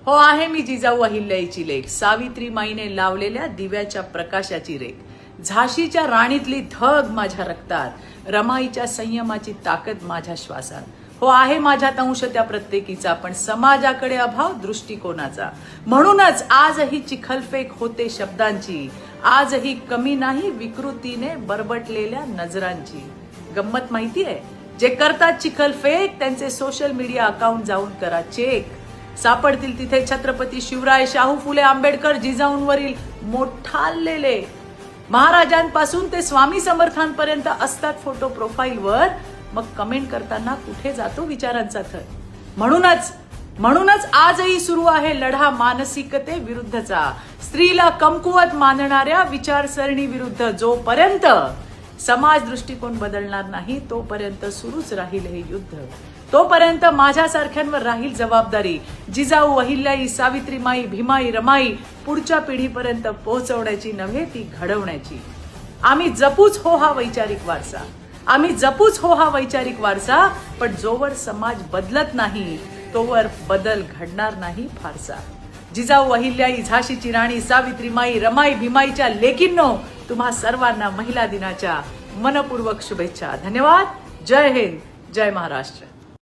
हो आहे मी जिजाऊ अहिल्याईची लेक, सावित्रीमाईने लावलेल्या दिव्याच्या प्रकाशाची रेख, झाशीच्या राणीतली धग माझ्या रक्तात, रमाईच्या संयमाची ताकद माझ्या श्वासात. हो आहे माझ्यात अंश त्या प्रत्येकीचा, पण समाजाकडे अभाव दृष्टिकोनाचा. म्हणूनच आजही चिखलफेक होते शब्दांची, आजही कमी नाही विकृतीने बरबटलेल्या नजरांची. गंमत माहितीये, जे करतात चिखलफेक त्यांचे सोशल मीडिया अकाउंट जाऊन करा चेक. सापडतील तिथे छत्रपती शिवराय, शाहू फुले, आंबेडकर, जिजाऊंवरील मोठालेले. महाराजांपासून ते स्वामी समर्थांपर्यंत असतात फोटो प्रोफाईलवर. मग कमेंट करताना कुठे जातो विचारांचा थर? म्हणूनच आजही सुरू आहे लढा मानसिकते विरुद्धचा, स्त्रीला कमकुवत मानणाऱ्या विचारसरणी विरुद्ध. जोपर्यंत समाज दृष्टिकोन बदलणार नाही तोपर्यंत सुरूच राहील हे युद्ध. तोपर्यंत माझ्यासारख्यांवर राहील जबाबदारी, जिजाऊ अहिल्याई, सावित्रीमाई, भीमाई, रमाई पुढच्या पिढीपर्यंत पोहोचवण्याची नव्हे, ती घडवण्याची. आम्ही जपूच हो हा वैचारिक वारसा, आम्ही जपूच हो हा वैचारिक वारसा. पण जोवर समाज बदलत नाही तोवर बदल घडणार नाही फारसा. जिजाऊ अहिल्याई, झाशीची राणी, सावित्रीमाई, रमाई, भीमाईच्या लेकींनो, तुम्हा सर्वांना महिला दिनाच्या मनपूर्वक शुभेच्छा. धन्यवाद. जय हिंद, जय महाराष्ट्र.